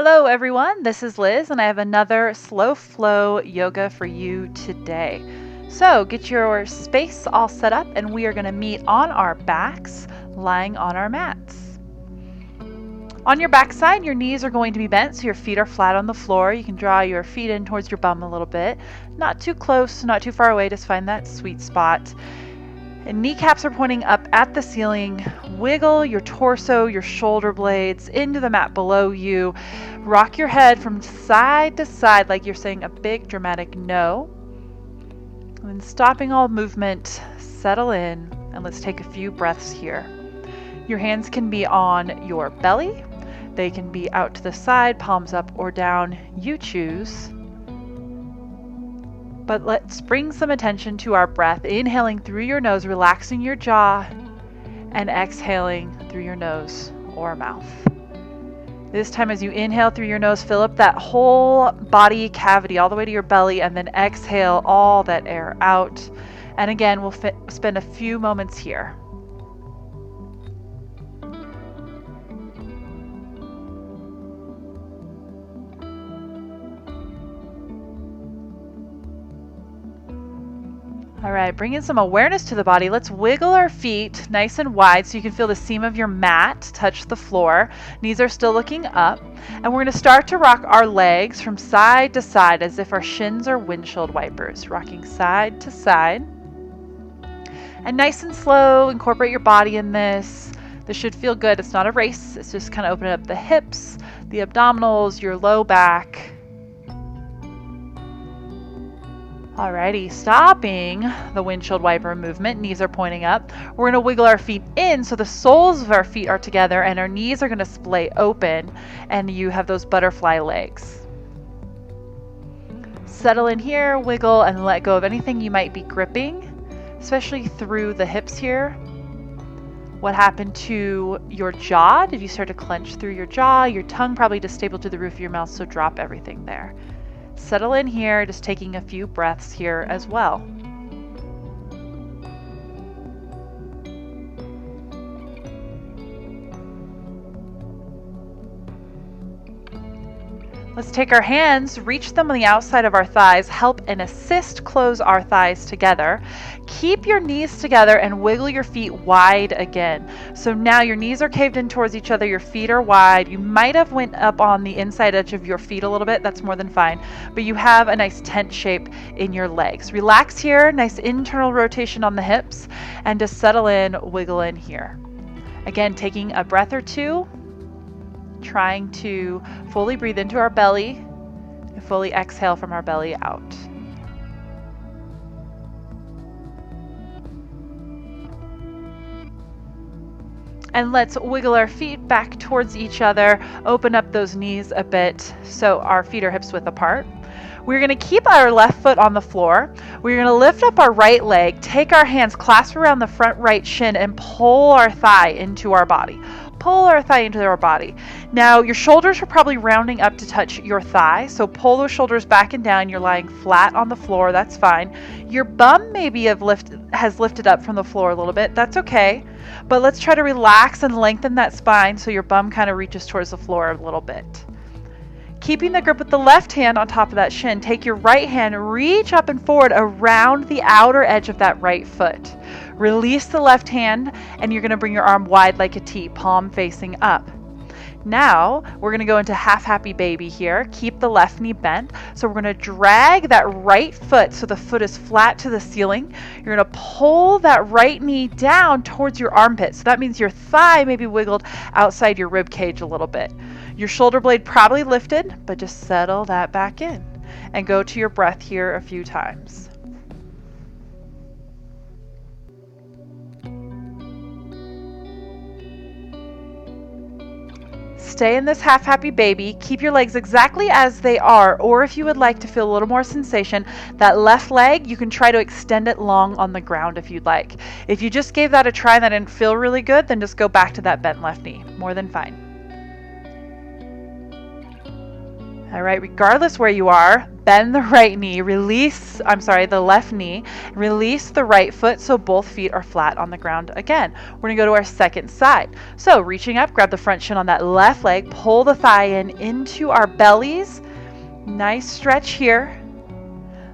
Hello everyone, this is Liz and I have another slow flow yoga for you today. So get your space all set up and we are going to meet on our backs, lying on our mats. On your backside, your knees are going to be bent so your feet are flat on the floor. You can draw your feet in towards your bum a little bit. Not too close, not too far away, just find that sweet spot. And kneecaps are pointing up at the ceiling. Wiggle your torso, your shoulder blades into the mat below you. Rock your head from side to side like you're saying a big dramatic no. And then stopping all movement, settle in, and let's take a few breaths here. Your hands can be on your belly. They can be out to the side, palms up or down. You choose. But let's bring some attention to our breath. Inhaling through your nose, relaxing your jaw, and exhaling through your nose or mouth. This time as you inhale through your nose, fill up that whole body cavity all the way to your belly, and then exhale all that air out. And again, we'll spend a few moments here. All right, bring in some awareness to the body. Let's wiggle our feet nice and wide so you can feel the seam of your mat touch the floor. Knees are still looking up. And we're going to start to rock our legs from side to side as if our shins are windshield wipers, rocking side to side. And nice and slow, incorporate your body in this. This should feel good. It's not a race. It's just kind of opening up the hips, the abdominals, your low back. Alrighty, stopping the windshield wiper movement, knees are pointing up. We're going to wiggle our feet in so the soles of our feet are together and our knees are going to splay open and you have those butterfly legs. Settle in here, wiggle and let go of anything you might be gripping, especially through the hips here. What happened to your jaw? Did you start to clench through your jaw? Your tongue probably just stapled to the roof of your mouth, so drop everything there. Settle in here, just taking a few breaths here as well. Let's take our hands, reach them on the outside of our thighs, help and assist close our thighs together. Keep your knees together and wiggle your feet wide again. So now your knees are caved in towards each other, your feet are wide. You might have went up on the inside edge of your feet a little bit, that's more than fine. But you have a nice tent shape in your legs. Relax here, nice internal rotation on the hips, and just settle in, wiggle in here. Again, taking a breath or two. Trying to fully breathe into our belly and fully exhale from our belly out. And let's wiggle our feet back towards each other, open up those knees a bit so our feet are hips width apart. We're going to keep our left foot on the floor. We're going to lift up our right leg, take our hands, clasp around the front right shin, and pull our thigh into our body. Pull our thigh into our body. Now, your shoulders are probably rounding up to touch your thigh, so pull those shoulders back and down. You're lying flat on the floor. That's fine. Your bum maybe has lifted up from the floor a little bit. That's okay. But let's try to relax and lengthen that spine so your bum kind of reaches towards the floor a little bit. Keeping the grip with the left hand on top of that shin, take your right hand, reach up and forward around the outer edge of that right foot. Release the left hand and you're going to bring your arm wide like a T, palm facing up. Now we're going to go into half happy baby here. Keep the left knee bent. So we're going to drag that right foot so the foot is flat to the ceiling. You're going to pull that right knee down towards your armpit. So that means your thigh may be wiggled outside your rib cage a little bit. Your shoulder blade probably lifted, but just settle that back in and go to your breath here a few times. Stay in this half happy baby. Keep your legs exactly as they are, or if you would like to feel a little more sensation, that left leg, you can try to extend it long on the ground if you'd like. If you just gave that a try and that didn't feel really good, then just go back to that bent left knee. More than fine. All right, regardless where you are, bend the right knee, the left knee, release the right foot so both feet are flat on the ground again. We're gonna go to our second side. So reaching up, grab the front shin on that left leg, pull the thigh in into our bellies. Nice stretch here.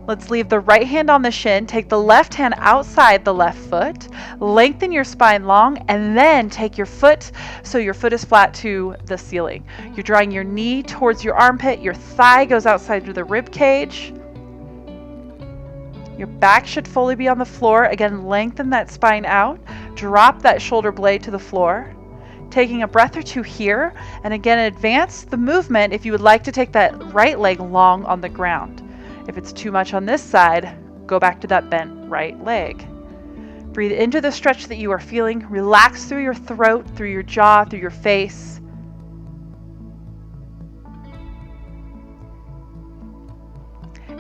Let's leave the right hand on the shin, take the left hand outside the left foot, lengthen your spine long, and then take your foot so your foot is flat to the ceiling. You're drawing your knee towards your armpit, your thigh goes outside to the rib cage. Your back should fully be on the floor. Again, lengthen that spine out, drop that shoulder blade to the floor. Taking a breath or two here, and again, advance the movement if you would like to take that right leg long on the ground. If it's too much on this side, go back to that bent right leg. Breathe into the stretch that you are feeling. Relax through your throat, through your jaw, through your face.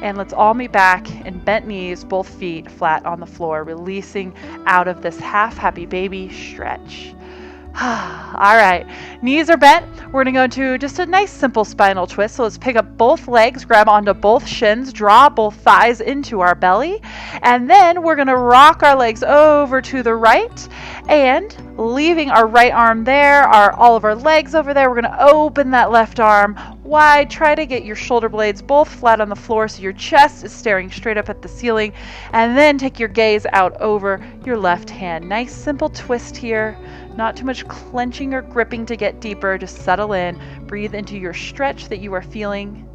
And let's all meet back in bent knees, both feet flat on the floor, releasing out of this half happy baby stretch. All right, knees are bent. We're gonna go into just a nice simple spinal twist. So let's pick up both legs, grab onto both shins, draw both thighs into our belly, and then we're gonna rock our legs over to the right, and leaving our right arm there, all of our legs over there, we're gonna open that left arm wide. Try to get your shoulder blades both flat on the floor so your chest is staring straight up at the ceiling, and then take your gaze out over your left hand. Nice simple twist here. Not too much clenching or gripping to get deeper. Just settle in. Breathe into your stretch that you are feeling.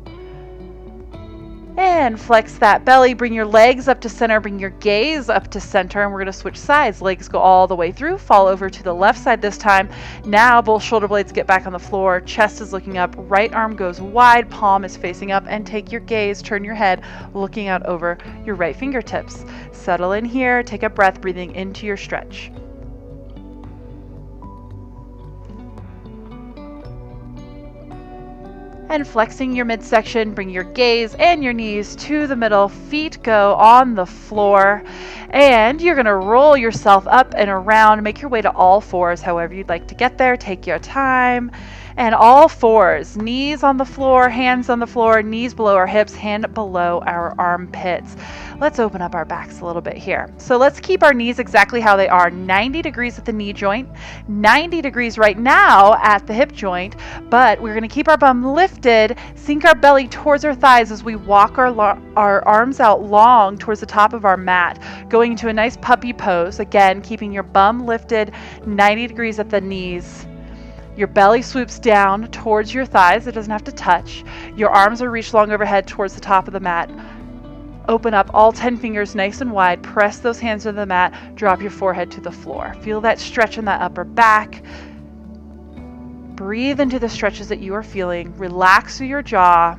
And flex that belly. Bring your legs up to center. Bring your gaze up to center. And we're going to switch sides. Legs go all the way through. Fall over to the left side this time. Now both shoulder blades get back on the floor. Chest is looking up. Right arm goes wide. Palm is facing up. And take your gaze. Turn your head. Looking out over your right fingertips. Settle in here. Take a breath. Breathing into your stretch. And flexing your midsection, bring your gaze and your knees to the middle, feet go on the floor, and you're gonna roll yourself up and around, make your way to all fours, however you'd like to get there, take your time. And all fours, knees on the floor, hands on the floor, knees below our hips, hand below our armpits. Let's open up our backs a little bit here. So let's keep our knees exactly how they are, 90 degrees at the knee joint, 90 degrees right now at the hip joint, but we're gonna keep our bum lifted, sink our belly towards our thighs as we walk our arms out long towards the top of our mat, going into a nice puppy pose, again, keeping your bum lifted, 90 degrees at the knees. Your belly swoops down towards your thighs. It doesn't have to touch. Your arms are reached long overhead towards the top of the mat. Open up all 10 fingers nice and wide. Press those hands to the mat. Drop your forehead to the floor. Feel that stretch in that upper back. Breathe into the stretches that you are feeling. Relax through your jaw.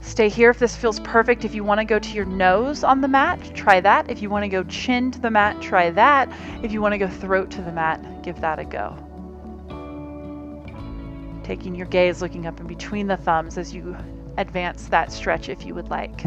Stay here if this feels perfect. If you want to go to your nose on the mat, try that. If you want to go chin to the mat, try that. If you want to go throat to the mat, give that a go. Taking your gaze, looking up in between the thumbs as you advance that stretch if you would like.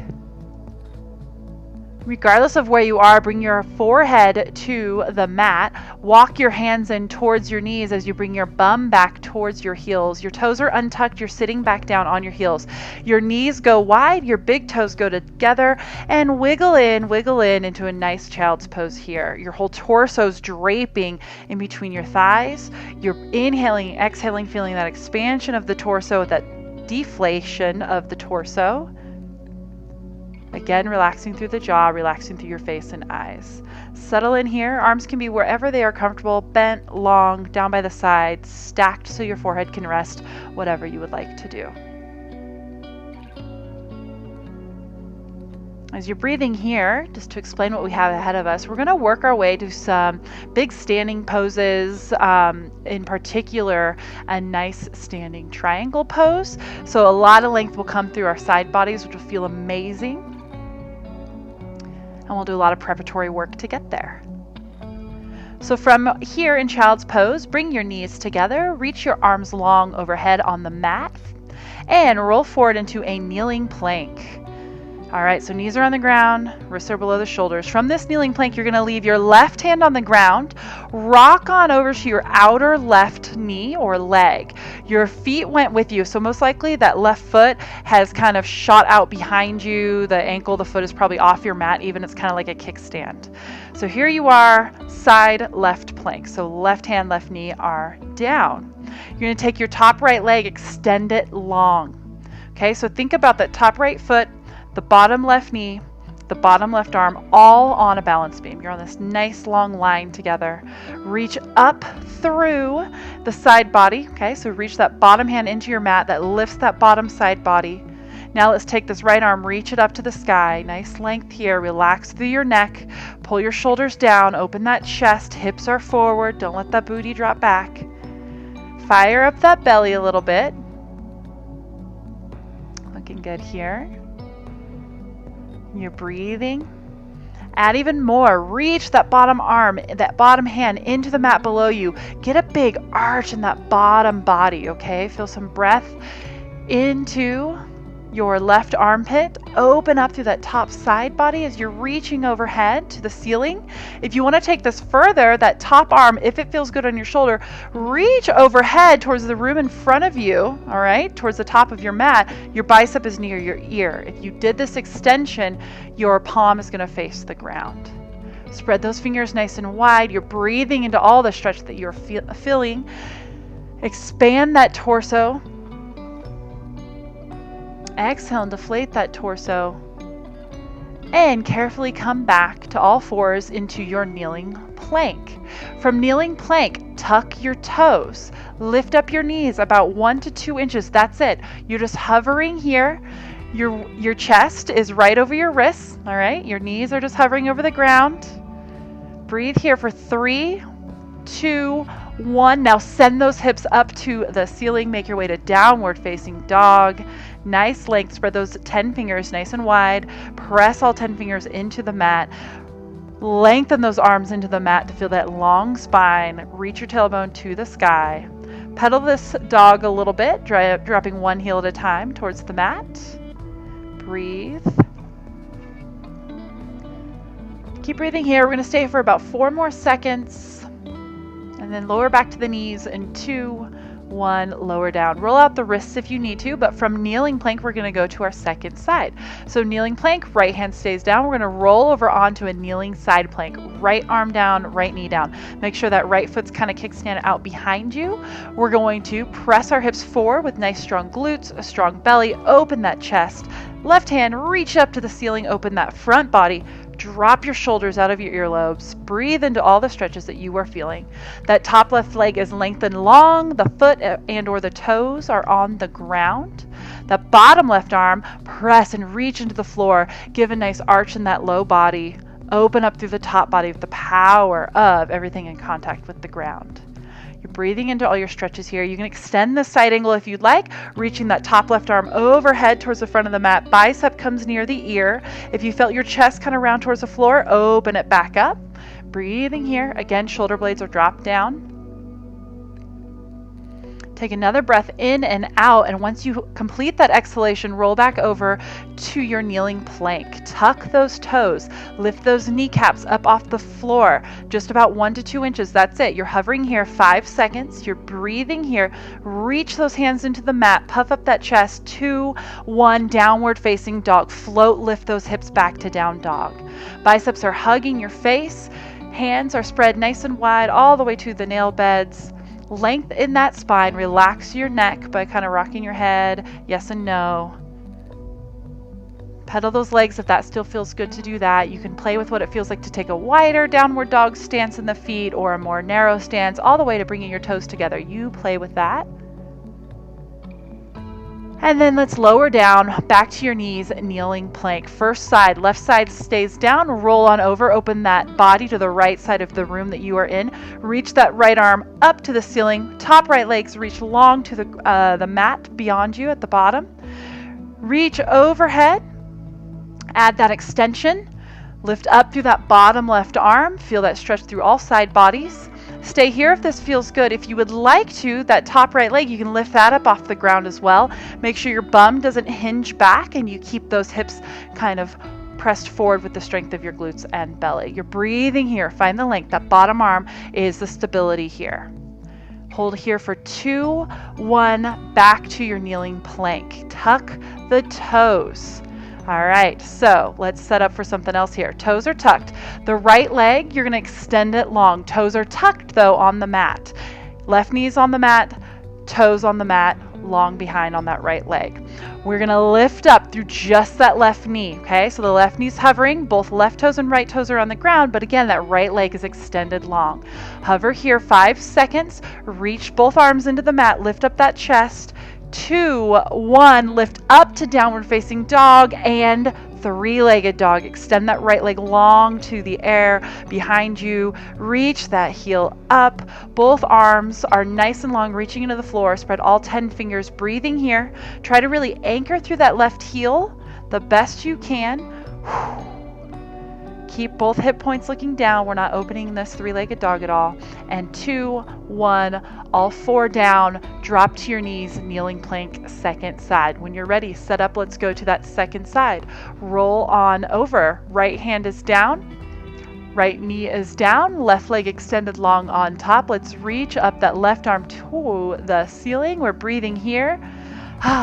Regardless of where you are, bring your forehead to the mat. Walk your hands in towards your knees as you bring your bum back towards your heels. Your toes are untucked. You're sitting back down on your heels. Your knees go wide. Your big toes go together. And wiggle in into a nice child's pose here. Your whole torso's draping in between your thighs. You're inhaling, exhaling, feeling that expansion of the torso, that deflation of the torso. Again, relaxing through the jaw, relaxing through your face and eyes. Settle in here. Arms can be wherever they are comfortable, bent, long, down by the sides, stacked so your forehead can rest, whatever you would like to do. As you're breathing here, just to explain what we have ahead of us, we're going to work our way to some big standing poses, in particular, a nice standing triangle pose. So a lot of length will come through our side bodies, which will feel amazing. And we'll do a lot of preparatory work to get there. So from here in child's pose, bring your knees together, reach your arms long overhead on the mat, and roll forward into a kneeling plank. All right, so knees are on the ground, wrists are below the shoulders. From this kneeling plank, you're going to leave your left hand on the ground, rock on over to your outer left knee or leg. Your feet went with you, so most likely that left foot has kind of shot out behind you. The ankle, the foot is probably off your mat, even it's kind of like a kickstand. So here you are, side left plank. So left hand, left knee are down. You're going to take your top right leg, extend it long. Okay, so think about that top right foot, the bottom left knee, the bottom left arm, all on a balance beam. You're on this nice long line together. Reach up through the side body. Okay, so reach that bottom hand into your mat that lifts that bottom side body. Now let's take this right arm, reach it up to the sky. Nice length here. Relax through your neck. Pull your shoulders down. Open that chest. Hips are forward. Don't let that booty drop back. Fire up that belly a little bit. Looking good here. You're breathing. Add even more. Reach that bottom arm, that bottom hand into the mat below you. Get a big arch in that bottom body, okay? Feel some breath into your left armpit. Open up through that top side body as you're reaching overhead to the ceiling. If you want to take this further, that top arm, if it feels good on your shoulder, reach overhead towards the room in front of you, all right, towards the top of your mat. Your bicep is near your ear. If you did this extension, your palm is going to face the ground. Spread those fingers nice and wide. You're breathing into all the stretch that you're feeling. Expand that torso. Exhale and deflate that torso. And carefully come back to all fours into your kneeling plank. From kneeling plank, tuck your toes. Lift up your knees about 1 to 2 inches. That's it. You're just hovering here. Your chest is right over your wrists. All right. Your knees are just hovering over the ground. Breathe here for 3, 2, 1. Now send those hips up to the ceiling. Make your way to downward facing dog. Nice length. Spread those 10 fingers nice and wide. Press all 10 fingers into the mat. Lengthen those arms into the mat to feel that long spine. Reach your tailbone to the sky. Pedal this dog a little bit, dropping one heel at a time towards the mat. Breathe. Keep breathing here. We're going to stay for about 4 more seconds. And then lower back to the knees in 2, 1, lower down. Roll out the wrists if you need to, but from kneeling plank, we're going to go to our second side. So kneeling plank, right hand stays down. We're going to roll over onto a kneeling side plank. Right arm down, right knee down. Make sure that right foot's kind of kickstand out behind you. We're going to press our hips forward with nice strong glutes, a strong belly. Open that chest. Left hand, reach up to the ceiling. Open that front body. Drop your shoulders out of your earlobes. Breathe into all the stretches that you are feeling. That top left leg is lengthened long. The foot and or the toes are on the ground. The bottom left arm, press and reach into the floor. Give a nice arch in that low body. Open up through the top body with the power of everything in contact with the ground. You're breathing into all your stretches here. You can extend the side angle if you'd like, reaching that top left arm overhead towards the front of the mat. Bicep comes near the ear. If you felt your chest kind of round towards the floor, open it back up. Breathing here. Again, shoulder blades are dropped down. Take another breath in and out, and once you complete that exhalation, roll back over to your kneeling plank. Tuck those toes, lift those kneecaps up off the floor, just about 1 to 2 inches. That's it. You're hovering here 5 seconds. You're breathing here. Reach those hands into the mat. Puff up that chest. 2, 1, downward facing dog. Float, lift those hips back to down dog. Biceps are hugging your face. Hands are spread nice and wide all the way to the nail beds. Length in that spine. Relax your neck by kind of rocking your head. Yes and no. Pedal those legs if that still feels good to do that. You can play with what it feels like to take a wider downward dog stance in the feet or a more narrow stance, all the way to bringing your toes together. You play with that. And then let's lower down, back to your knees, kneeling plank. First side, left side stays down, roll on over, open that body to the right side of the room that you are in. Reach that right arm up to the ceiling. Top right legs reach long to the mat beyond you at the bottom. Reach overhead, add that extension. Lift up through that bottom left arm. Feel that stretch through all side bodies. Stay here if this feels good. If you would like to, that top right leg, you can lift that up off the ground as well. Make sure your bum doesn't hinge back and you keep those hips kind of pressed forward with the strength of your glutes and belly. You're breathing here. Find the length. That bottom arm is the stability here. Hold here for 2, 1, back to your kneeling plank. Tuck the toes. All right, so let's set up for something else here. Toes are tucked. The right leg, you're gonna extend it long. Toes are tucked though on the mat. Left knee's on the mat, toes on the mat, long behind on that right leg. We're gonna lift up through just that left knee, okay? So the left knee's hovering, both left toes and right toes are on the ground, but again, that right leg is extended long. Hover here 5 seconds, reach both arms into the mat, lift up that chest, 2, 1, lift up to downward facing dog, and 3-legged dog. Extend that right leg long to the air behind you. Reach that heel up. Both arms are nice and long, reaching into the floor. Spread all 10 fingers, breathing here. Try to really anchor through that left heel the best you can. Keep both hip points looking down. We're not opening this 3-legged dog at all. And 2, 1, all 4 down. Drop to your knees, kneeling plank, second side. When you're ready, set up. Let's go to that second side. Roll on over. Right hand is down. Right knee is down. Left leg extended long on top. Let's reach up that left arm to the ceiling. We're breathing here.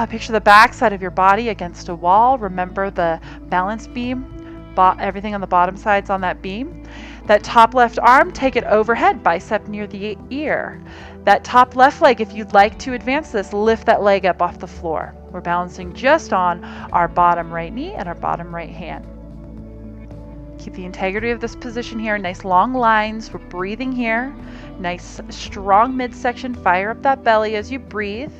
Picture the back side of your body against a wall. Remember the balance beam. Everything on the bottom side's on that beam. That top left arm, take it overhead, bicep near the ear. That top left leg, if you'd like to advance this, lift that leg up off the floor. We're balancing just on our bottom right knee and our bottom right hand. Keep the integrity of this position here. Nice long lines. We're breathing here. Nice strong midsection. Fire up that belly as you breathe.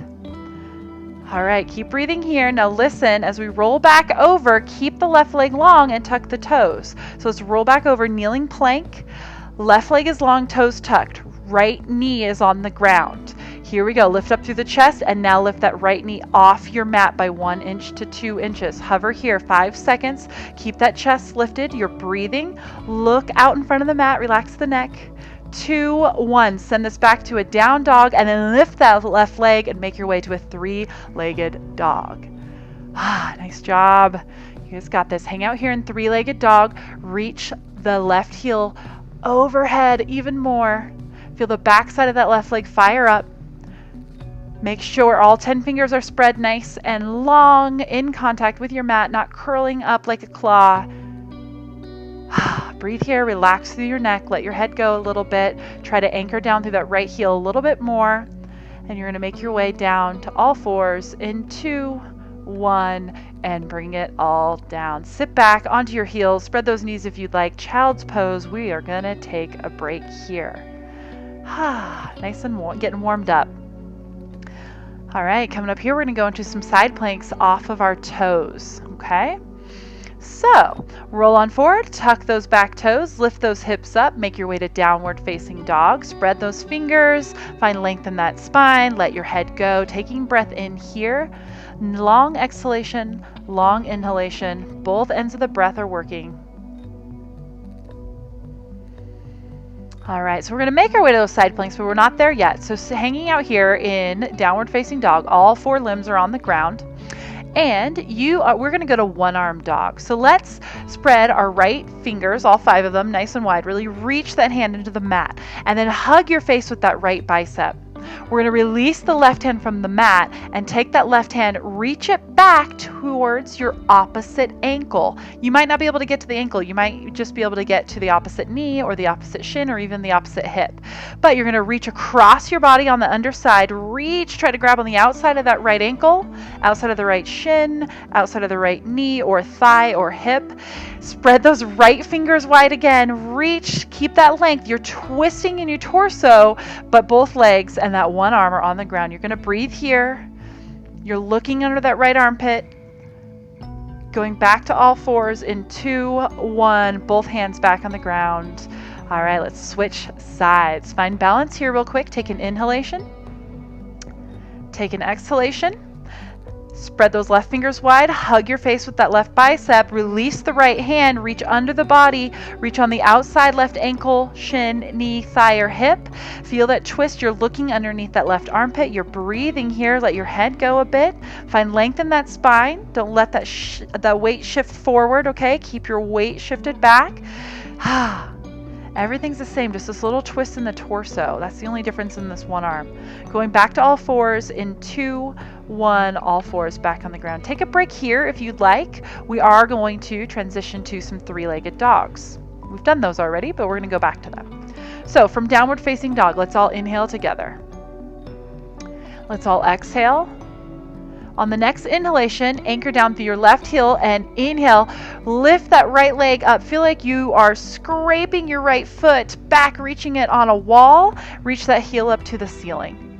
All right, keep breathing here. Now listen, as we roll back over, keep the left leg long and tuck the toes. So let's roll back over, kneeling plank. Left leg is long, toes tucked. Right knee is on the ground. Here we go. Lift up through the chest and now lift that right knee off your mat by 1 inch to 2 inches. Hover here 5 seconds. Keep that chest lifted. You're breathing. Look out in front of the mat. Relax the neck. 2, 1. Send this back to a down dog and then lift that left leg and make your way to a 3-legged dog. Nice job. You guys got this. Hang out here in 3-legged dog. Reach the left heel overhead even more. Feel the back side of that left leg fire up. Make sure all 10 fingers are spread nice and long in contact with your mat, not curling up like a claw. Breathe here, relax through your neck, let your head go a little bit. Try to anchor down through that right heel a little bit more. And you're going to make your way down to all fours in 2, 1, and bring it all down. Sit back onto your heels, spread those knees if you'd like. Child's pose. We are going to take a break here. Nice and warm, getting warmed up. All right, coming up here, we're going to go into some side planks off of our toes, okay? So, roll on forward, tuck those back toes, lift those hips up, make your way to downward facing dog. Spread those fingers, find length in that spine, let your head go. Taking breath in here, long exhalation, long inhalation. Both ends of the breath are working. All right, so we're going to make our way to those side planks, but we're not there yet. So hanging out here in downward facing dog, all 4 limbs are on the ground. And we're going to go to one-arm dog. So let's spread our right fingers, all 5 of them, nice and wide. Really reach that hand into the mat. And then hug your face with that right bicep. We're going to release the left hand from the mat and take that left hand, reach it back towards your opposite ankle. You might not be able to get to the ankle. You might just be able to get to the opposite knee or the opposite shin or even the opposite hip. But you're going to reach across your body on the underside. Reach, try to grab on the outside of that right ankle, outside of the right shin, outside of the right knee or thigh or hip. Spread those right fingers wide again. Reach, keep that length. You're twisting in your torso, but both legs and that one arm are on the ground. You're going to breathe here. You're looking under that right armpit. Going back to all fours in 2, 1. Both hands back on the ground. All right, let's switch sides. Find balance here real quick. Take an inhalation. Take an exhalation. Spread those left fingers wide, hug your face with that left bicep, release the right hand, reach under the body, reach on the outside left ankle, shin, knee, thigh, or hip. Feel that twist. You're looking underneath that left armpit. You're breathing here. Let your head go a bit. Find length in that spine. Don't let that weight shift forward, okay? Keep your weight shifted back. Everything's the same, just this little twist in the torso. That's the only difference in this one arm. Going back to all fours in 2, 1, all fours back on the ground. Take a break here if you'd like. We are going to transition to some three-legged dogs. We've done those already, but we're going to go back to them. So from downward facing dog, let's all inhale together. Let's all exhale. On the next inhalation, anchor down through your left heel and inhale. Lift that right leg up. Feel like you are scraping your right foot back, reaching it on a wall. Reach that heel up to the ceiling.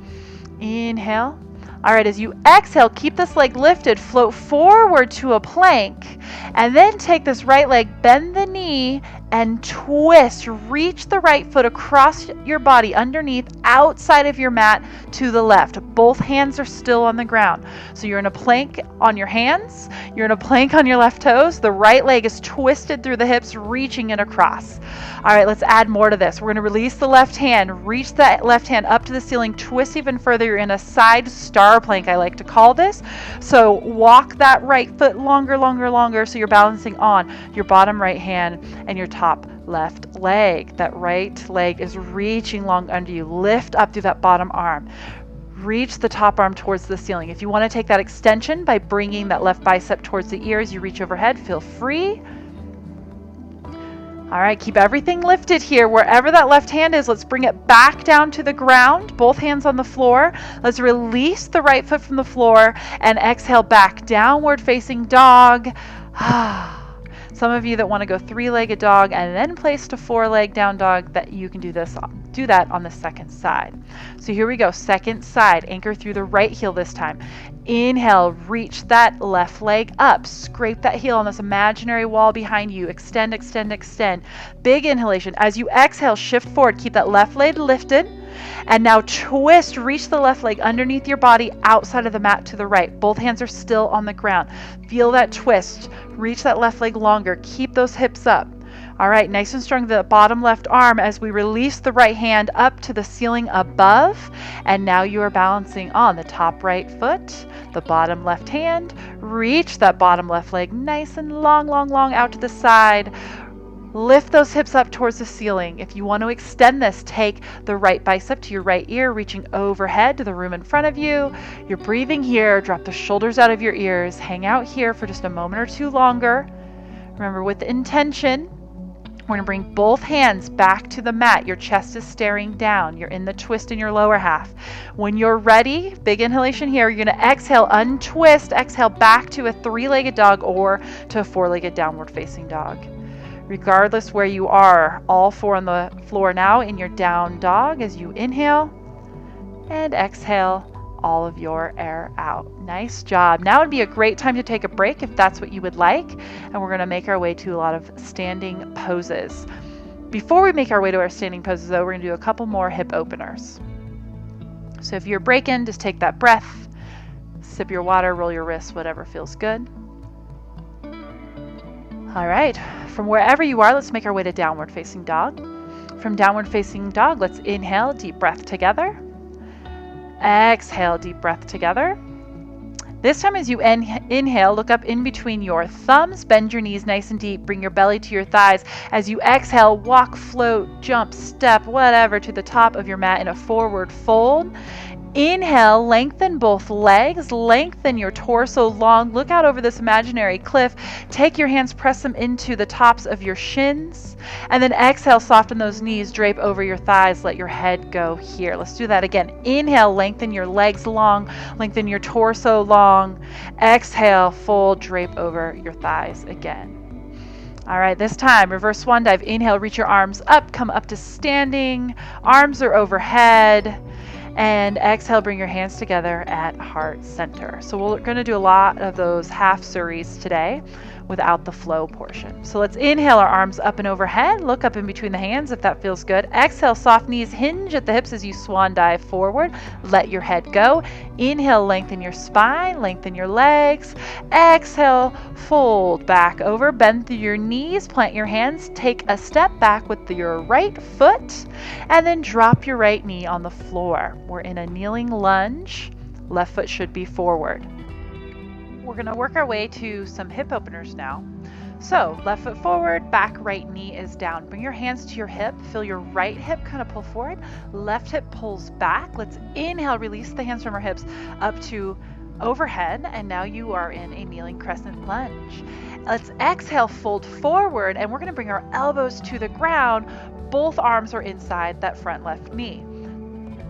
Inhale. All right, as you exhale, keep this leg lifted. Float forward to a plank. And then take this right leg, bend the knee, and twist. Reach the right foot across your body underneath, outside of your mat to the left. Both hands are still on the ground. So you're in a plank on your hands. You're in a plank on your left toes. The right leg is twisted through the hips, reaching it across. All right, let's add more to this. We're going to release the left hand. Reach that left hand up to the ceiling. Twist even further. You're in a side star plank, I like to call this. So walk that right foot longer, so you're balancing on your bottom right hand and your top left leg. That right leg is reaching long under you. Lift up through that bottom arm. Reach the top arm towards the ceiling. If you want to take that extension by bringing that left bicep towards the ears, you reach overhead, feel free. All right, keep everything lifted here. Wherever that left hand is, let's bring it back down to the ground. Both hands on the floor. Let's release the right foot from the floor and exhale back. Downward facing dog. Some of you that want to go three-legged dog and then place to four-leg down dog, that you can do that on the second side. So here we go. Second side. Anchor through the right heel this time. Inhale, reach that left leg up. Scrape that heel on this imaginary wall behind you. Extend, extend, extend. Big inhalation. As you exhale, shift forward. Keep that left leg lifted. And now twist, reach the left leg underneath your body, outside of the mat to the right. Both hands are still on the ground. Feel that twist. Reach that left leg longer. Keep those hips up. All right, nice and strong the bottom left arm as we release the right hand up to the ceiling above. And now you are balancing on the top right foot, the bottom left hand. Reach that bottom left leg nice and long out to the side. Lift those hips up towards the ceiling. If you want to extend this, take the right bicep to your right ear, reaching overhead to the room in front of you. You're breathing here. Drop the shoulders out of your ears. Hang out here for just a moment or two longer. Remember, with intention, we're going to bring both hands back to the mat. Your chest is staring down. You're in the twist in your lower half. When you're ready, big inhalation here. You're going to exhale, untwist, exhale back to a three-legged dog or to a four-legged downward facing dog. Regardless where you are, all four on the floor now in your down dog as you inhale and exhale all of your air out. Nice job. Now would be a great time to take a break if that's what you would like. And we're going to make our way to a lot of standing poses. Before we make our way to our standing poses, though, we're going to do a couple more hip openers. So if you're breaking, just take that breath, sip your water, roll your wrists, whatever feels good. All right, from wherever you are, let's make our way to downward facing dog. From downward facing dog, let's inhale, deep breath together. Exhale, deep breath together. This time as you inhale, look up in between your thumbs, bend your knees nice and deep, bring your belly to your thighs. As you exhale, walk, float, jump, step, whatever, to the top of your mat in a forward fold. Inhale, lengthen both legs, lengthen your torso long. Look out over this imaginary cliff. Take your hands, press them into the tops of your shins. And then exhale, soften those knees, drape over your thighs, let your head go here. Let's do that again. Inhale, lengthen your legs long, lengthen your torso long. Exhale, fold, drape over your thighs again. All right, this time, reverse swan dive. Inhale, reach your arms up, come up to standing. Arms are overhead. And exhale, bring your hands together at heart center. So we're going to do a lot of those half suris today. without the flow portion. So let's inhale our arms up and overhead. Look up in between the hands if that feels good. Exhale, soft knees, hinge at the hips as you swan dive forward. Let your head go. Inhale, lengthen your spine, lengthen your legs. Exhale, fold back over, bend through your knees, plant your hands, take a step back with your right foot, and then drop your right knee on the floor. We're in a kneeling lunge. Left foot should be forward. We're going to work our way to some hip openers now. So left foot forward, back right knee is down. Bring your hands to your hip. Feel your right hip kind of pull forward. Left hip pulls back. Let's inhale, release the hands from our hips up to overhead. And now you are in a kneeling crescent lunge. Let's exhale, fold forward, and we're going to bring our elbows to the ground. Both arms are inside that front left knee.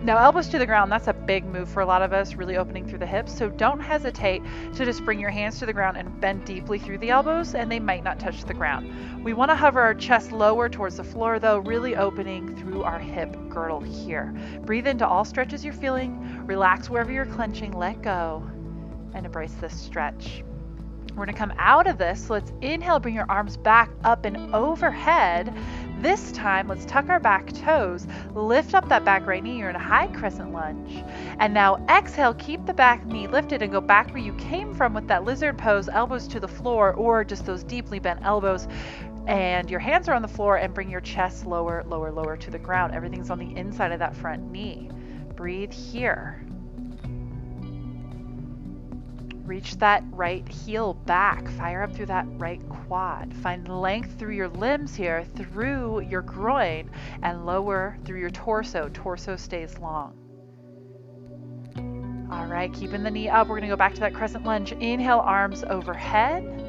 Now, elbows to the ground, that's a big move for a lot of us, really opening through the hips. So don't hesitate to just bring your hands to the ground and bend deeply through the elbows, and they might not touch the ground. We want to hover our chest lower towards the floor, though, really opening through our hip girdle here. Breathe into all stretches you're feeling. Relax wherever you're clenching. Let go and embrace this stretch. We're going to come out of this. So let's inhale, bring your arms back up and overhead. This time, let's tuck our back toes, lift up that back right knee. You're in a high crescent lunge. And now exhale, keep the back knee lifted and go back where you came from with that lizard pose, elbows to the floor, or just those deeply bent elbows. And your hands are on the floor, and bring your chest lower, lower, lower to the ground. Everything's on the inside of that front knee. Breathe here. Reach that right heel back. Fire up through that right quad. Find length through your limbs here, through your groin, and lower through your torso. Torso stays long. All right, keeping the knee up. We're going to go back to that crescent lunge. Inhale, arms overhead.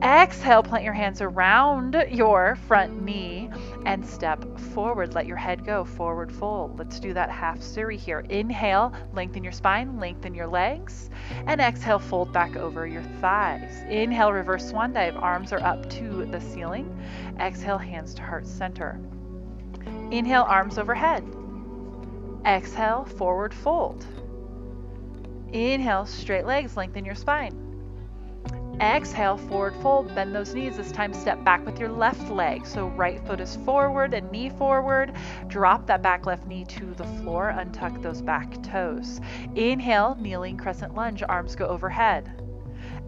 Exhale, plant your hands around your front knee and step forward. Let your head go, forward fold. Let's do that half suri here. Inhale, lengthen your spine, lengthen your legs, and exhale, fold back over your thighs. Inhale, reverse swan dive. Arms are up to the ceiling. Exhale, hands to heart center. Inhale, arms overhead. Exhale, forward fold. Inhale, straight legs, lengthen your spine. Exhale, forward fold, bend those knees. This time step back with your left leg. So right foot is forward and knee forward. Drop that back left knee to the floor. Untuck those back toes. Inhale, kneeling crescent lunge. Arms go overhead.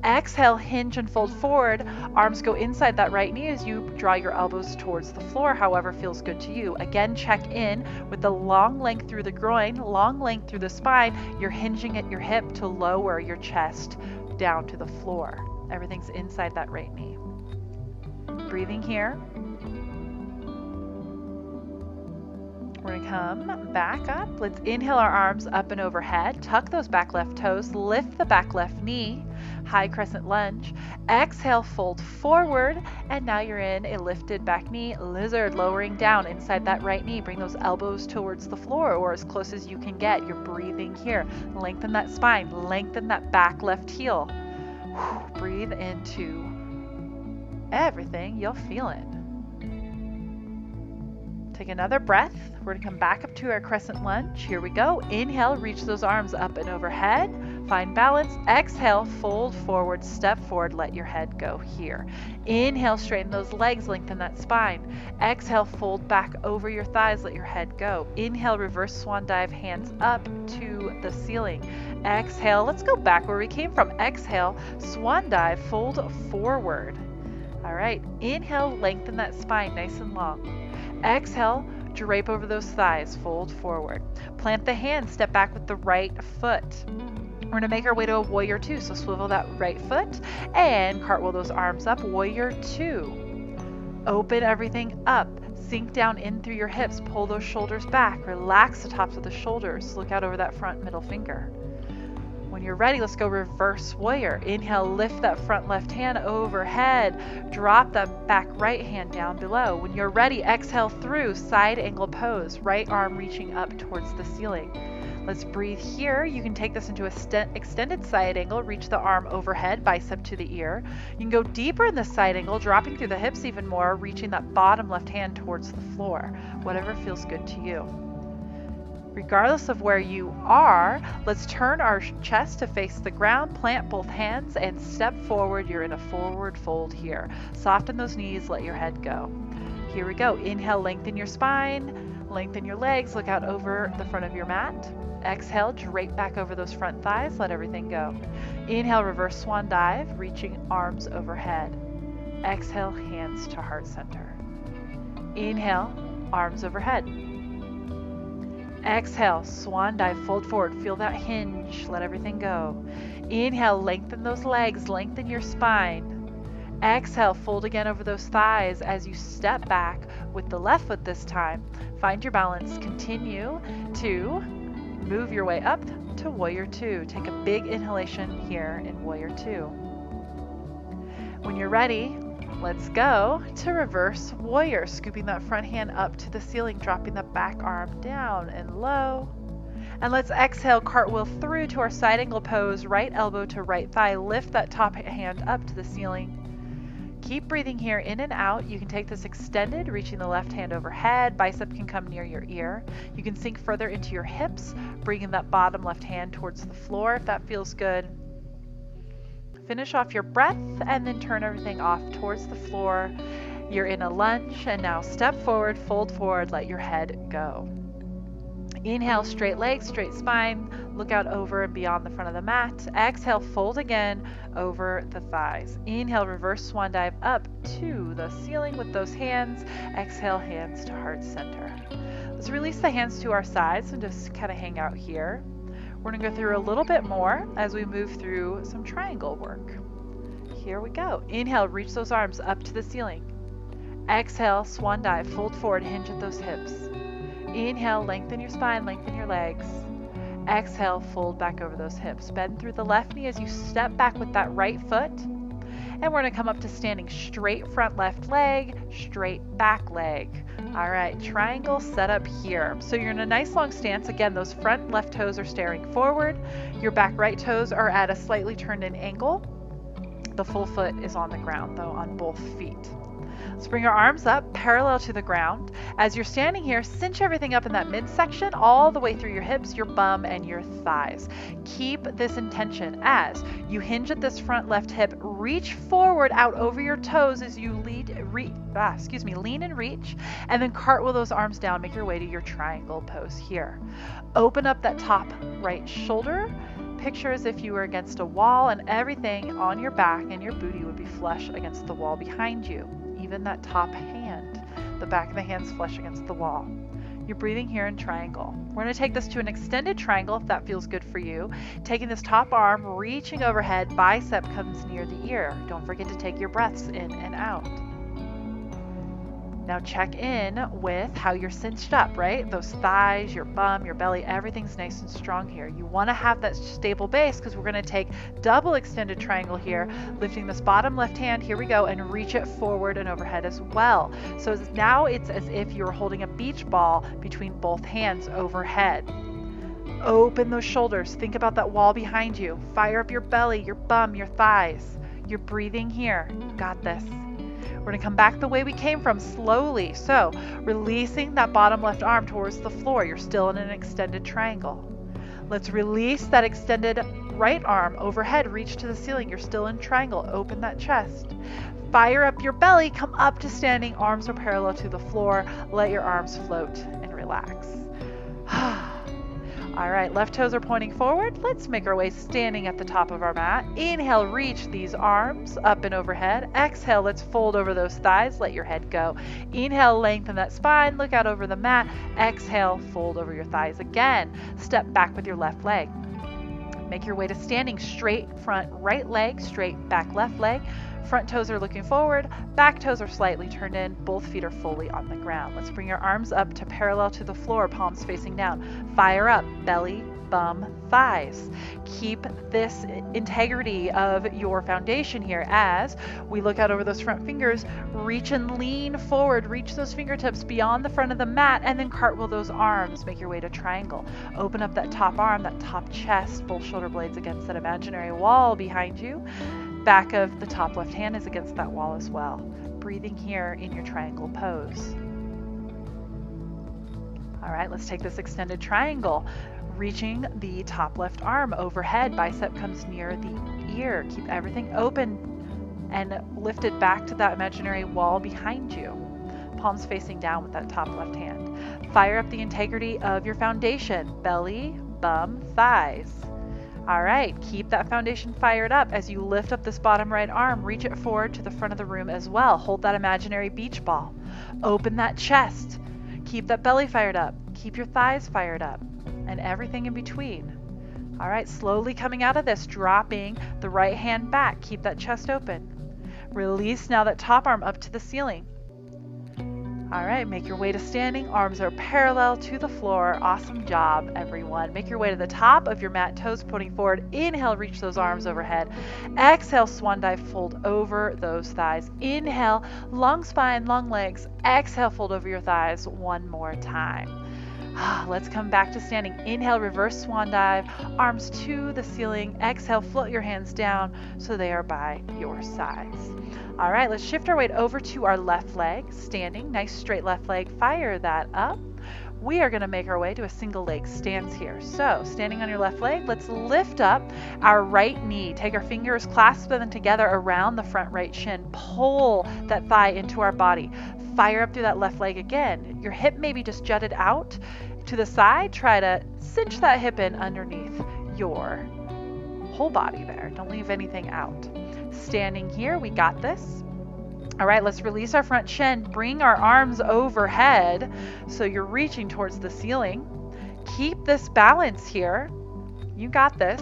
Exhale, hinge and fold forward. Arms go inside that right knee as you draw your elbows towards the floor, however feels good to you. Again, check in with the long length through the groin, long length through the spine. You're hinging at your hip to lower your chest down to the floor. Everything's inside that right knee. Breathing here. We're going to come back up. Let's inhale our arms up and overhead. Tuck those back left toes. Lift the back left knee. High crescent lunge. Exhale, fold forward. And now you're in a lifted back knee. Lizard, lowering down inside that right knee. Bring those elbows towards the floor or as close as you can get. You're breathing here. Lengthen that spine. Lengthen that back left heel. Breathe into everything you're feeling. Take another breath. We're going to come back up to our crescent lunge. Here we go. Inhale, reach those arms up and overhead. Find balance. Exhale, fold forward, step forward, let your head go here. Inhale, straighten those legs, lengthen that spine. Exhale, fold back over your thighs, let your head go. Inhale, reverse swan dive, hands up to the ceiling. Exhale, let's go back where we came from. Exhale, swan dive, fold forward. All right, inhale, lengthen that spine nice and long. Exhale, drape over those thighs, fold forward. Plant the hands, step back with the right foot. We're going to make our way to a warrior two, so swivel that right foot and cartwheel those arms up. Warrior two. Open everything up. Sink down in through your hips. Pull those shoulders back. Relax the tops of the shoulders. Look out over that front middle finger. When you're ready, let's go reverse warrior. Inhale, lift that front left hand overhead. Drop that back right hand down below. When you're ready, exhale through side angle pose. Right arm reaching up towards the ceiling. Let's breathe here. You can take this into a extended side angle. Reach the arm overhead, bicep to the ear. You can go deeper in the side angle, dropping through the hips even more, reaching that bottom left hand towards the floor. Whatever feels good to you. Regardless of where you are, let's turn our chest to face the ground, plant both hands, and step forward. You're in a forward fold here. Soften those knees, let your head go. Here we go. Inhale, lengthen your spine, lengthen your legs, look out over the front of your mat. Exhale, drape back over those front thighs, let everything go. Inhale, reverse swan dive, reaching arms overhead. Exhale, hands to heart center. Inhale, arms overhead. Exhale, swan dive, fold forward, feel that hinge, let everything go. Inhale, lengthen those legs, lengthen your spine. Exhale, fold again over those thighs as you step back with the left foot this time. Find your balance, continue to move your way up to Warrior Two. Take a big inhalation here in Warrior Two. When you're ready, let's go to reverse warrior, scooping that front hand up to the ceiling, dropping the back arm down and low. And let's exhale, cartwheel through to our side angle pose, right elbow to right thigh, lift that top hand up to the ceiling. Keep breathing here in and out. You can take this extended, reaching the left hand overhead, bicep can come near your ear. You can sink further into your hips, bringing that bottom left hand towards the floor if that feels good. Finish off your breath and then turn everything off towards the floor. You're in a lunge and now step forward, fold forward, let your head go. Inhale, straight legs, straight spine, look out over and beyond the front of the mat. Exhale, fold again over the thighs. Inhale, reverse swan dive up to the ceiling with those hands. Exhale, hands to heart center. Let's release the hands to our sides and just kind of hang out here. We're going to go through a little bit more as we move through some triangle work. Here we go. Inhale, reach those arms up to the ceiling. Exhale, swan dive, fold forward, hinge at those hips. Inhale, lengthen your spine, lengthen your legs. Exhale, fold back over those hips. Bend through the left knee as you step back with that right foot. And we're going to come up to standing straight front left leg, straight back leg. All right, triangle set up here. So you're in a nice long stance. Again, those front left toes are staring forward. Your back right toes are at a slightly turned in angle. The full foot is on the ground though, on both feet. Let's bring our arms up parallel to the ground. As you're standing here, cinch everything up in that midsection all the way through your hips, your bum, and your thighs. Keep this intention as you hinge at this front left hip, reach forward out over your toes as you lean and reach, and then cartwheel those arms down, make your way to your triangle pose here. Open up that top right shoulder. Picture as if you were against a wall and everything on your back and your booty would be flush against the wall behind you. Even that top hand, the back of the hand's flush against the wall. You're breathing here in triangle. We're going to take this to an extended triangle if that feels good for you. Taking this top arm, reaching overhead, bicep comes near the ear. Don't forget to take your breaths in and out. Now check in with how you're cinched up, right? Those thighs, your bum, your belly, everything's nice and strong here. You want to have that stable base because we're going to take double extended triangle here, lifting this bottom left hand, here we go, and reach it forward and overhead as well. So now it's as if you're holding a beach ball between both hands overhead. Open those shoulders. Think about that wall behind you. Fire up your belly, your bum, your thighs. You're breathing here. You got this. We're going to come back the way we came from slowly. So releasing that bottom left arm towards the floor. You're still in an extended triangle. Let's release that extended right arm overhead. Reach to the ceiling. You're still in triangle. Open that chest. Fire up your belly. Come up to standing. Arms are parallel to the floor. Let your arms float and relax. All right, left toes are pointing forward. Let's make our way standing at the top of our mat. Inhale, reach these arms up and overhead. Exhale, let's fold over those thighs. Let your head go. Inhale, lengthen that spine. Look out over the mat. Exhale, fold over your thighs again. Step back with your left leg. Make your way to standing straight front right leg, straight back left leg. Front toes are looking forward, back toes are slightly turned in, both feet are fully on the ground. Let's bring your arms up to parallel to the floor, palms facing down. Fire up, belly, bum, thighs. Keep this integrity of your foundation here as we look out over those front fingers, reach and lean forward, reach those fingertips beyond the front of the mat, and then cartwheel those arms. Make your way to triangle. Open up that top arm, that top chest, both shoulder blades against that imaginary wall behind you. Back of the top left hand is against that wall as well. Breathing here in your triangle pose. All right, let's take this extended triangle. Reaching the top left arm overhead, bicep comes near the ear. Keep everything open and lifted back to that imaginary wall behind you. Palms facing down with that top left hand. Fire up the integrity of your foundation, belly, bum, thighs. All right, keep that foundation fired up as you lift up this bottom right arm. Reach it forward to the front of the room as well. Hold that imaginary beach ball. Open that chest. Keep that belly fired up. Keep your thighs fired up and everything in between. All right, slowly coming out of this, dropping the right hand back. Keep that chest open. Release now that top arm up to the ceiling. All right, make your way to standing. Arms are parallel to the floor. Awesome job, everyone. Make your way to the top of your mat, toes pointing forward. Inhale, reach those arms overhead. Exhale, swan dive, fold over those thighs. Inhale, long spine, long legs. Exhale, fold over your thighs one more time. Let's come back to standing. Inhale, reverse swan dive, arms to the ceiling. Exhale, float your hands down so they are by your sides. All right, let's shift our weight over to our left leg. Standing, nice straight left leg. Fire that up. We are going to make our way to a single leg stance here. So, standing on your left leg, let's lift up our right knee. Take our fingers, clasp them together around the front right shin. Pull that thigh into our body. Fire up through that left leg again. Your hip may be just jutted out to the side. Try to cinch that hip in underneath your whole body there. Don't leave anything out. Standing here, we got this. All right, let's release our front shin. Bring our arms overhead so you're reaching towards the ceiling. Keep this balance here. You got this.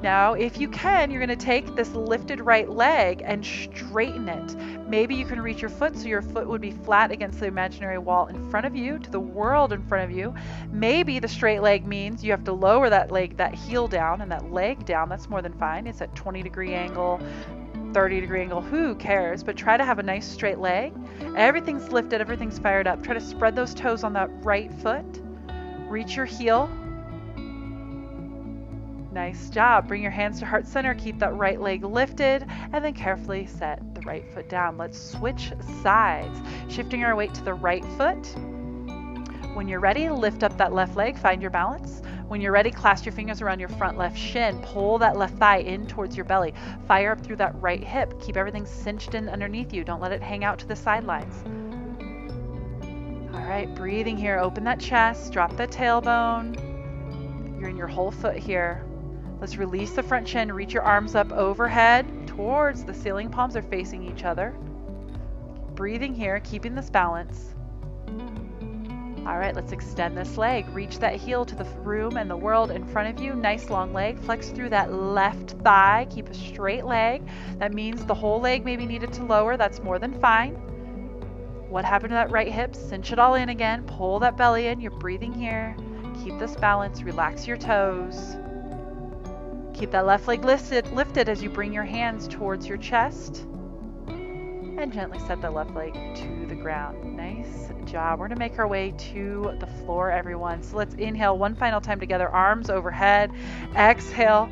Now, if you can, you're going to take this lifted right leg and straighten it. Maybe you can reach your foot so your foot would be flat against the imaginary wall in front of you, to the world in front of you. Maybe the straight leg means you have to lower that leg, that heel down and that leg down. That's more than fine. It's at 20-degree angle, 30-degree angle, who cares? But try to have a nice straight leg. Everything's lifted, everything's fired up. Try to spread those toes on that right foot. Reach your heel. Nice job. Bring your hands to heart center. Keep that right leg lifted and then carefully set the right foot down. Let's switch sides. Shifting our weight to the right foot. When you're ready, lift up that left leg. Find your balance. When you're ready, clasp your fingers around your front left shin. Pull that left thigh in towards your belly. Fire up through that right hip. Keep everything cinched in underneath you. Don't let it hang out to the sidelines. All right, breathing here. Open that chest. Drop that tailbone. You're in your whole foot here. Let's release the front shin. Reach your arms up overhead towards the ceiling. Palms are facing each other. Breathing here, keeping this balance. All right, let's extend this leg. Reach that heel to the room and the world in front of you. Nice long leg. Flex through that left thigh. Keep a straight leg. That means the whole leg may be needed to lower. That's more than fine. What happened to that right hip? Cinch it all in again. Pull that belly in. You're breathing here. Keep this balance. Relax your toes. Keep that left leg lifted as you bring your hands towards your chest. And gently set that left leg to the ground. Nice job. We're going to make our way to the floor, everyone. So let's inhale one final time together. Arms overhead. Exhale.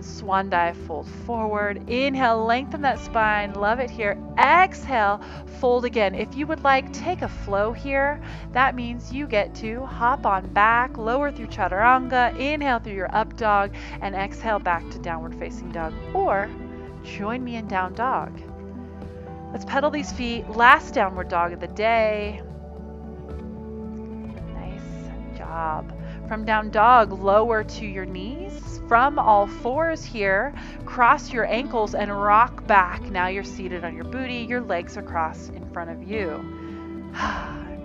Swan dive, fold forward. Inhale, lengthen that spine. Love it here. Exhale, fold again. If you would like, take a flow here. That means you get to hop on back, lower through chaturanga, inhale through your up dog, and exhale back to downward facing dog. Or join me in down dog. Let's pedal these feet. Last downward dog of the day. Nice job. From down dog, lower to your knees. From all fours here, cross your ankles and rock back. Now you're seated on your booty. Your legs are crossed in front of you.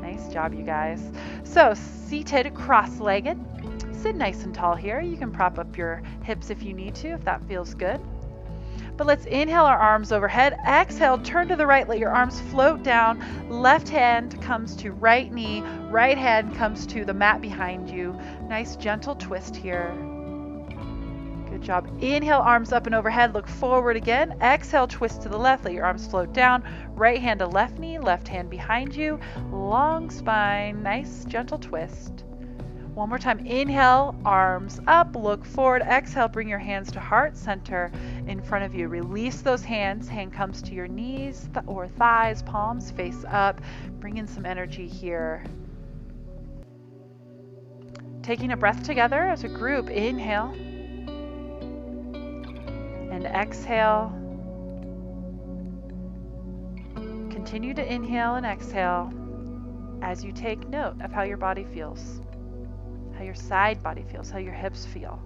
Nice job, you guys. So, seated, cross-legged. Sit nice and tall here. You can prop up your hips if you need to, if that feels good. But let's inhale our arms overhead. Exhale, turn to the right, let your arms float down. Left hand comes to right knee. Right hand comes to the mat behind you. Nice gentle twist here. Good job. Inhale, arms up and overhead. Look forward again. Exhale, twist to the left. Let your arms float down. Right hand to left knee. Left hand behind you. Long spine. Nice gentle twist. One more time. Inhale, arms up, look forward. Exhale, bring your hands to heart center in front of you. Release those hands. Hand comes to your knees or thighs, palms face up. Bring in some energy here. Taking a breath together as a group, inhale and exhale. Continue to inhale and exhale as you take note of how your body feels, how your side body feels, how your hips feel.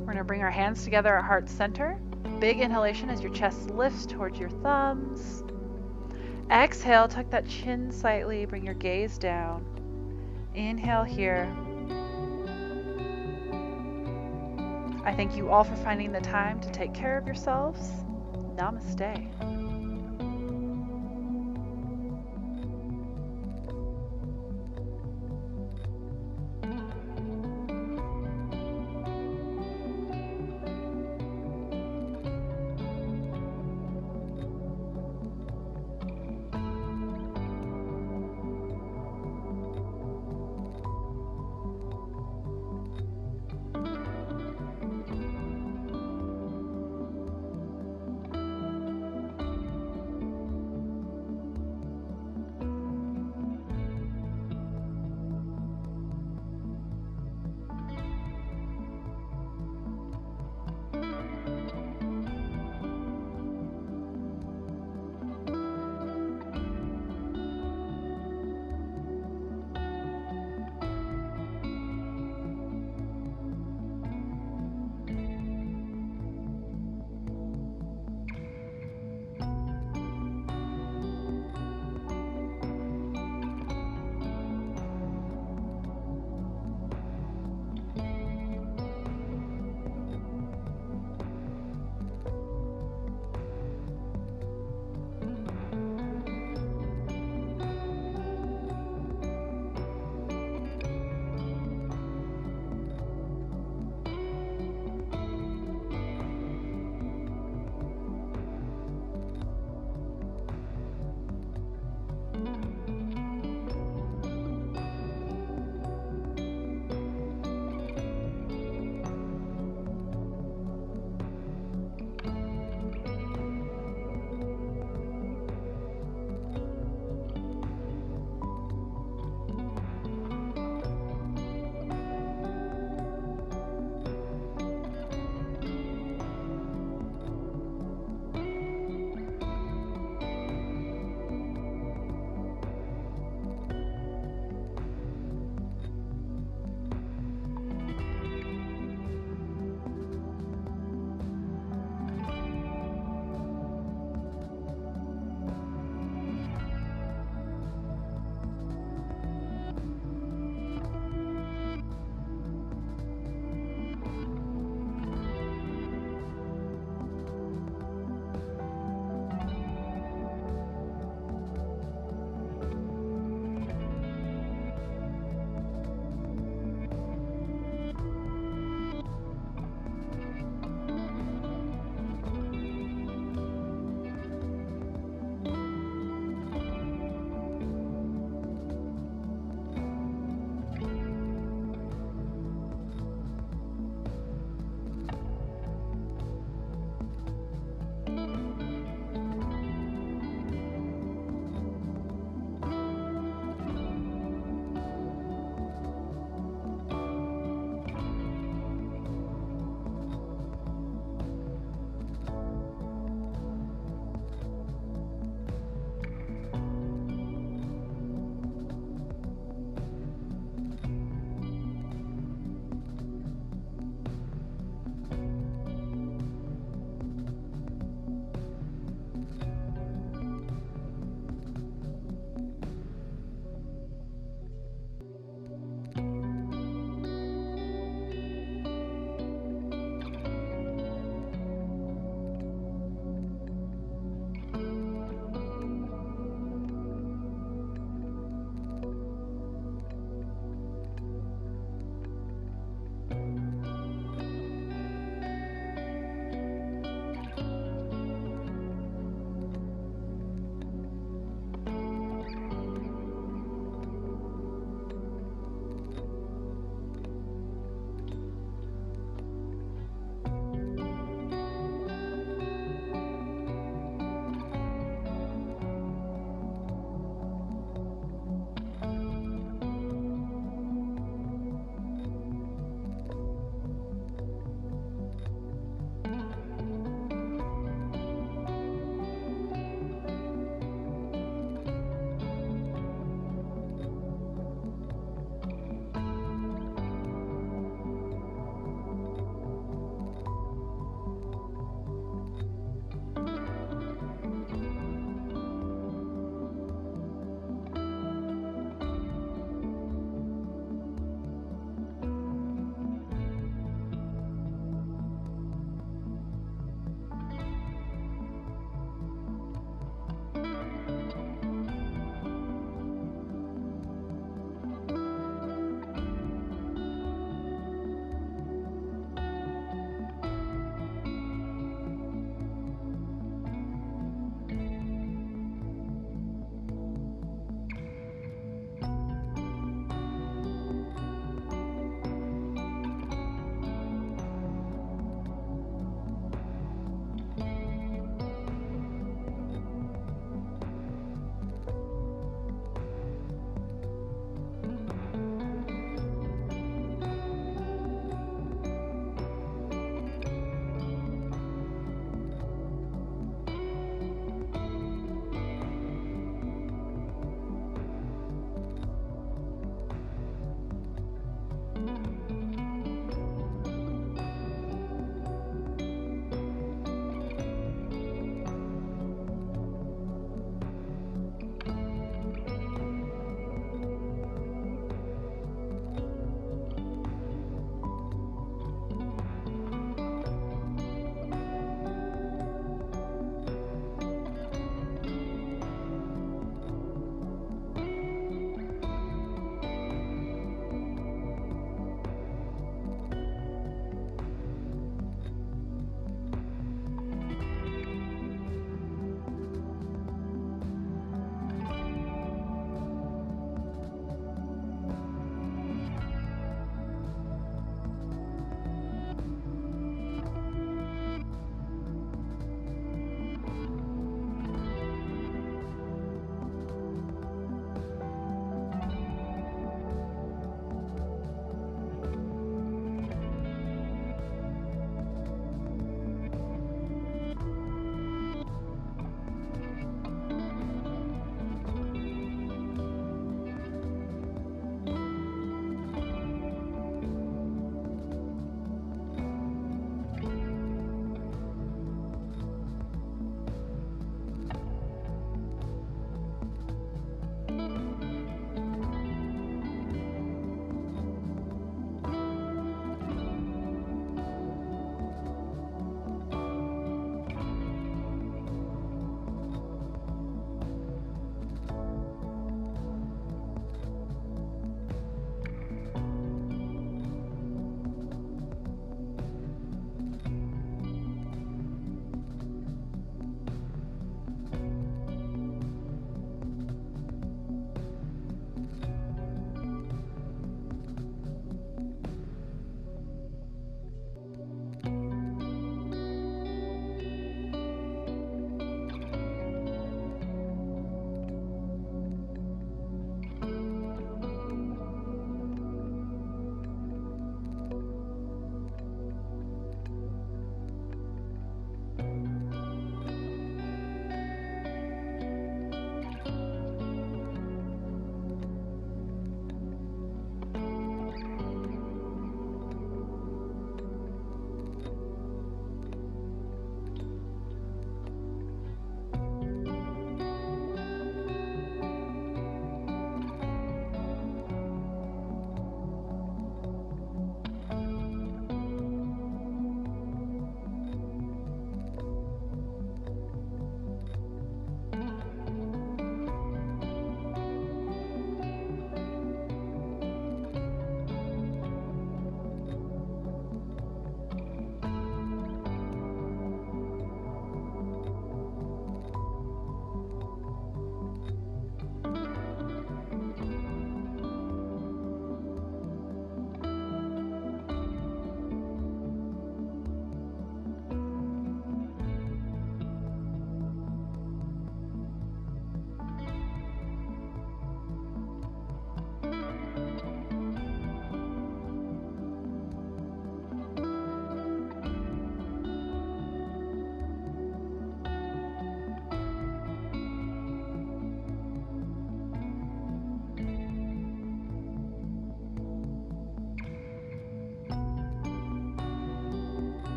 We're going to bring our hands together at heart center. Big inhalation as your chest lifts towards your thumbs. Exhale, tuck that chin slightly, bring your gaze down. Inhale here. I thank you all for finding the time to take care of yourselves. Namaste.